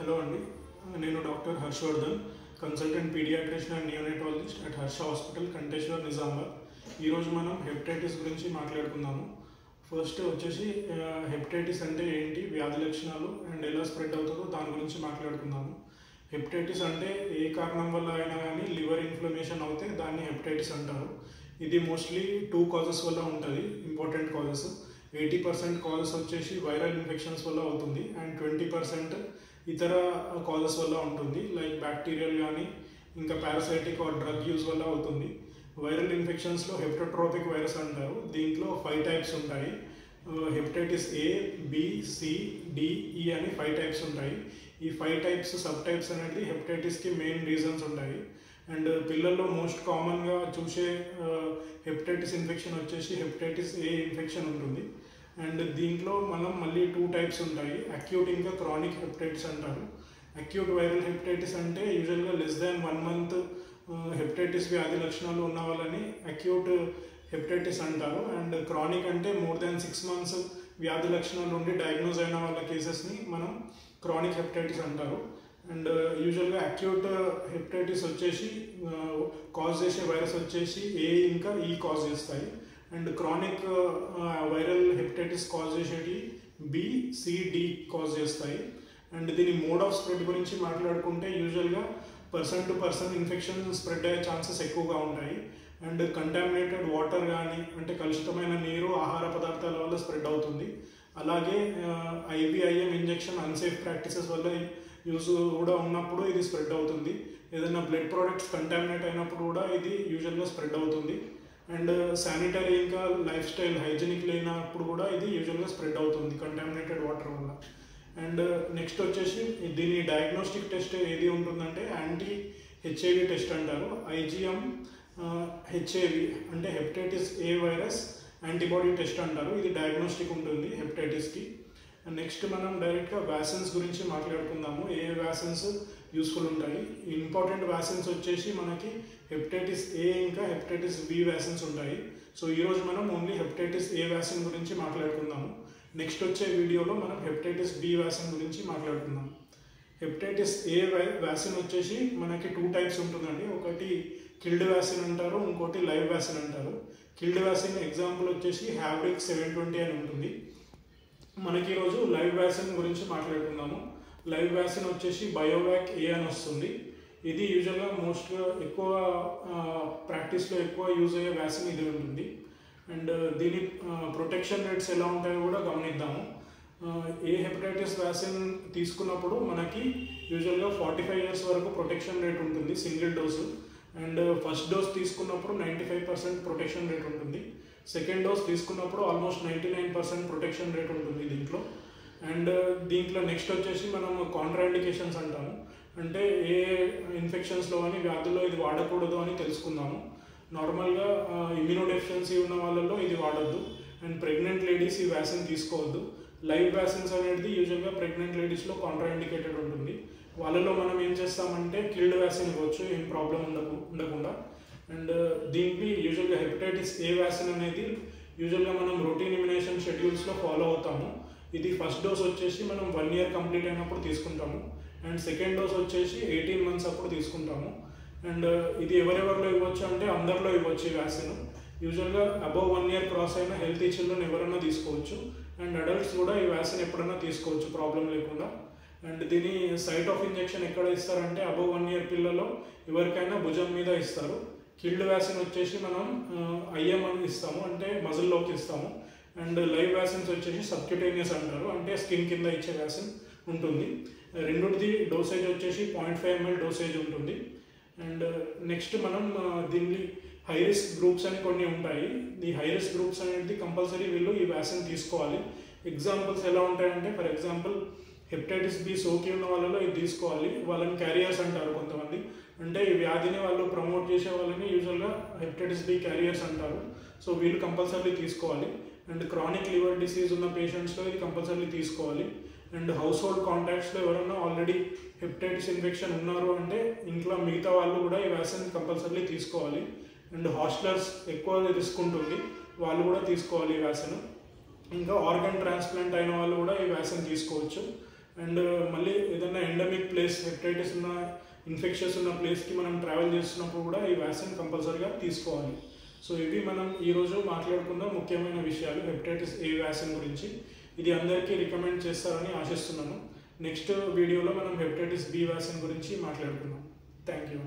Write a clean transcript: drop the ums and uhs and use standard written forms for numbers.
Hello అండి, నేను doctor Harshavardhan, consultant paediatrician and neonatologist at Harsha hospital, Kanteshwar, Nizamabad. ఈరోజు మనం హెపటైటిస్ గురించి మాట్లాడుకుందాము. ఫస్ట్ వచ్చేసి హెపటైటిస్ అంటే ఏంటి, వ్యాధి లక్షణాలు అండ్ ఎలా స్ప్రెడ్ అవుతుందో దాని గురించి మాట్లాడుకుందాము. హెపటైటిస్ అంటే ఏ కారణం వల్ల అయినా కానీ లివర్ ఇన్ఫ్లమేషన్ అవుతే దాన్ని హెపటైటిస్ అంటారు. ఇది మోస్ట్లీ 2 కాజెస్ వల్ల ఉంటుంది, ఇంపార్టెంట్ కాజెస్. 80% కాజెస్ వచ్చేసి వైరల్ ఇన్ఫెక్షన్స్ వల్ల అవుతుంది అండ్ 20% ఇతర కాజెస్ వల్ల ఉంటుంది, లైక్ బ్యాక్టీరియల్ కానీ ఇంకా పారాసైటిక్ ఆర్ డ్రగ్ యూజ్ వల్ల అవుతుంది. వైరల్ ఇన్ఫెక్షన్స్లో హెపటోట్రోపిక్ వైరస్ అంటారు. దీంట్లో 5 టైప్స్ ఉంటాయి. Hepatitis A, B, C, D, E అని 5 టైప్స్ ఉంటాయి. ఈ 5 టైప్స్ సబ్ టైప్స్ అనేది హెపటైటిస్కి మెయిన్ రీజన్స్ ఉంటాయి. అండ్ పిల్లల్లో మోస్ట్ కామన్గా చూసే హెపటైటిస్ ఇన్ఫెక్షన్ వచ్చేసి హెపటైటిస్ ఏ ఇన్ఫెక్షన్ ఉంటుంది. అండ్ దీంట్లో మనం మళ్ళీ 2 టైప్స్ ఉంటాయి, అక్యూట్ ఇంకా క్రానిక్ హెపటైటిస్ అంటారు. అక్యూట్ వైరల్ హెపటైటిస్ అంటే యూజువల్గా లెస్ దాన్ 1 month హెపటైటిస్ వ్యాధి లక్షణాలు ఉన్న వాళ్ళని అక్యూట్ హెపటైటిస్ అంటారు. అండ్ క్రానిక్ అంటే మోర్ దాన్ 6 months వ్యాధి లక్షణాలు ఉండి డయాగ్నోజ్ అయిన వాళ్ళ కేసెస్ని మనం క్రానిక్ హెపటైటిస్ అంటారు. అండ్ యూజువల్గా అక్యూట్ హెపటైటిస్ వచ్చేసి కాజ్ చేసే వైరస్ వచ్చేసి ఏ ఇంకా ఈ కాజ్ చేస్తాయి. And chronic viral hepatitis cause చేసేటి బి, సి, డి కాజ్ చేస్తాయి. అండ్ దీని మోడ్ ఆఫ్ స్ప్రెడ్ గురించి మాట్లాడుకుంటే యూజువల్గా person to person infection spread అయ్యే ఛాన్సెస్ ఎక్కువగా ఉంటాయి. అండ్ కంటామినేటెడ్ వాటర్ కానీ అంటే కలుషితమైన నీరు, ఆహార పదార్థాల వల్ల స్ప్రెడ్ అవుతుంది. అలాగే ఐబిఐఎం ఇంజెక్షన్ అన్సేఫ్ ప్రాక్టీసెస్ వల్ల యూజ్ కూడా ఉన్నప్పుడు ఇది స్ప్రెడ్ అవుతుంది. ఏదైనా బ్లడ్ ప్రోడక్ట్స్ కంటామినేట్ అయినప్పుడు కూడా ఇది యూజువల్గా స్ప్రెడ్ అవుతుంది. అండ్ శానిటరీ ఇంకా లైఫ్ స్టైల్ హైజీనిక్ లేనప్పుడు కూడా ఇది యూజువల్గా స్ప్రెడ్ అవుతుంది కంటామినేటెడ్ వాటర్ వల్ల. అండ్ నెక్స్ట్ వచ్చేసి దీని డయాగ్నోస్టిక్ టెస్ట్ ఏది ఉంటుందంటే యాంటీ హెచ్ఐవి టెస్ట్ అంటారు. ఐజిఎం హెచ్ఐవి అంటే hepatitis A virus antibody test అంటారు. ఇది డయాగ్నోస్టిక్ ఉంటుంది హెపటైటిస్కి. నెక్స్ట్ మనం డైరెక్ట్గా వ్యాక్సిన్స్ గురించి మాట్లాడుకుందాము. ఏ వ్యాక్సిన్స్ యూస్ఫుల్ ఉంటాయి. ఇంపార్టెంట్ వ్యాక్సిన్స్ వచ్చేసి మనకి హెపటైటిస్ ఏ ఇంకా హెపటైటిస్ బి వ్యాక్సిన్స్ ఉంటాయి. సో ఈరోజు మనం ఓన్లీ హెపటైటిస్ ఏ వ్యాక్సిన్ గురించి మాట్లాడుకుందాము. నెక్స్ట్ వచ్చే వీడియోలో మనం హెపటైటిస్ బి వ్యాక్సిన్ గురించి మాట్లాడుకుందాం. హెపటైటిస్ ఏ వ్యాక్సిన్ వచ్చేసి మనకి 2 టైప్స్ ఉంటుందండి. ఒకటి కిల్డ్ వ్యాక్సిన్ అంటారు, ఇంకోటి లైవ్ వ్యాక్సిన్ అంటారు. కిల్డ్ వ్యాక్సిన్ ఎగ్జాంపుల్ వచ్చేసి హ్యాబ్రిక్ 720 అని ఉంటుంది. మనకి ఈరోజు లైవ్ వ్యాక్సిన్ గురించి మాట్లాడుకుందాము. లైవ్ వ్యాక్సిన్ వచ్చేసి బయోవాక్ ఏ అని వస్తుంది. ఇది యూజువల్గా మోస్ట్గా ఎక్కువ ప్రాక్టీస్లో ఎక్కువ యూజ్ అయ్యే వ్యాక్సిన్ ఇది ఉంటుంది. అండ్ దీని ప్రొటెక్షన్ రేట్స్ ఎలా ఉంటాయో కూడా గమనిద్దాము. ఏ హెపటైటిస్ వ్యాక్సిన్ తీసుకున్నప్పుడు మనకి యూజువల్గా 45 years వరకు ప్రొటెక్షన్ రేట్ ఉంటుంది single dose. And first dose తీసుకున్నప్పుడు 95% ప్రొటెక్షన్ రేట్ ఉంటుంది. సెకండ్ డోస్ తీసుకున్నప్పుడు ఆల్మోస్ట్ 99% ప్రొటెక్షన్ రేట్ ఉంటుంది దీంట్లో. అండ్ దీంట్లో నెక్స్ట్ వచ్చేసి మనం కాంట్రాఇండికేషన్స్ అంటాము. అంటే ఏ ఇన్ఫెక్షన్స్లో కానీ వ్యాధుల్లో ఇది వాడకూడదు అని తెలుసుకుందాము. నార్మల్గా ఇమ్యూనోడెఫిషియన్సీ ఉన్న వాళ్ళల్లో ఇది వాడద్దు. అండ్ ప్రెగ్నెంట్ లేడీస్ ఈ వ్యాక్సిన్ తీసుకోవద్దు. లైవ్ వ్యాక్సిన్స్ అనేది యూజువల్గా ప్రెగ్నెంట్ లేడీస్లో కాంట్రాఇండికేటెడ్ ఉంటుంది. వాళ్ళలో మనం ఏం చేస్తామంటే కిల్డ్ వ్యాక్సిన్ ఇవ్వచ్చు, ఏం ప్రాబ్లం ఉండకుండా. అండ్ దీనికి యూజువల్గా హెపటైటిస్ ఏ వ్యాక్సిన్ అనేది యూజువల్గా మనం రొటీన్ ఇమ్యునేషన్ షెడ్యూల్స్లో ఫాలో అవుతాము. ఇది ఫస్ట్ డోస్ వచ్చేసి మనం 1 year కంప్లీట్ అయినప్పుడు తీసుకుంటాము. అండ్ సెకండ్ డోస్ వచ్చేసి 18 months అప్పుడు తీసుకుంటాము. అండ్ ఇది ఎవరెవరిలో ఇవ్వచ్చు అంటే అందరిలో ఇవ్వచ్చు ఈ వ్యాక్సిన్. యూజువల్గా అబవ్ 1 year క్రాస్ అయిన హెల్తీ చిల్డ్రన్ ఎవరైనా తీసుకోవచ్చు. అండ్ అడల్ట్స్ కూడా ఈ వ్యాక్సిన్ ఎప్పుడైనా తీసుకోవచ్చు ప్రాబ్లం లేకుండా. అండ్ దీని సైట్ ఆఫ్ ఇంజెక్షన్ ఎక్కడ ఇస్తారంటే అబవ్ 1 year పిల్లలో ఎవరికైనా భుజం మీద ఇస్తారు. కిల్డ్ వ్యాక్సిన్ వచ్చేసి మనం ఐఎం అని ఇస్తాము, అంటే మజిల్లోకి ఇస్తాము. అండ్ లైవ్ వ్యాక్సిన్స్ వచ్చేసి సబ్క్యూటేనియస్ అంటారు, అంటే స్కిన్ కింద ఇచ్చే వ్యాక్సిన్ ఉంటుంది. రెండుది డోసేజ్ వచ్చేసి 0.5 ml డోసేజ్ ఉంటుంది. అండ్ నెక్స్ట్ మనం దీన్ని హై రిస్క్ గ్రూప్స్ అని కొన్ని ఉంటాయి. ఈ హై రిస్క్ గ్రూప్స్ అనేది కంపల్సరీ వీళ్ళు ఈ వ్యాక్సిన్ తీసుకోవాలి. ఎగ్జాంపుల్స్ ఎలా ఉంటాయంటే, ఫర్ ఎగ్జాంపుల్ హెపటైటిస్ బి సోకి ఉన్న వాళ్ళలో ఇది తీసుకోవాలి. వాళ్ళని క్యారియర్స్ అంటారు కొంతమంది. అంటే ఈ వ్యాధిని వాళ్ళు ప్రమోట్ చేసే వాళ్ళని యూజువల్గా హెపటైటిస్ బి క్యారియర్స్ అంటారు. సో వీళ్ళు కంపల్సరీ తీసుకోవాలి. అండ్ క్రానిక్ లివర్ డిసీజ్ ఉన్న పేషెంట్స్లో ఇది కంపల్సరీ తీసుకోవాలి. అండ్ హౌస్ హోల్డ్ కాంటాక్ట్స్లో ఎవరైనా ఆల్రెడీ హెపటైటిస్ ఇన్ఫెక్షన్ ఉన్నారు అంటే ఇంట్లో మిగతా వాళ్ళు కూడా ఈ వ్యాక్సిన్ కంపల్సరీ తీసుకోవాలి. అండ్ హాస్టలర్స్ ఎక్కువ రిస్క్ ఉంటుంది, వాళ్ళు కూడా తీసుకోవాలి ఈ వ్యాక్సిన్. ఇంకా ఆర్గన్ ట్రాన్స్ప్లాంట్ అయిన వాళ్ళు కూడా ఈ వ్యాక్సిన్ తీసుకోవచ్చు. అండ్ మళ్ళీ ఏదైనా ఎండమిక్ ప్లేస్, హెపటైటిస్ ఉన్న ఇన్ఫెక్షన్స్ ఉన్న ప్లేస్కి మనం ట్రావెల్ చేస్తున్నప్పుడు కూడా ఈ వ్యాక్సిన్ కంపల్సరీగా తీసుకోవాలి. సో ఇవి మనం ఈరోజు మాట్లాడుకున్న ముఖ్యమైన విషయాలు హెపటైటిస్ ఏ వ్యాక్సిన్ గురించి. ఇది అందరికీ రికమెండ్ చేస్తారని ఆశిస్తున్నాను. నెక్స్ట్ వీడియోలో మనం హెపటైటిస్ బి వ్యాక్సిన్ గురించి మాట్లాడుకుందాం. Thank you.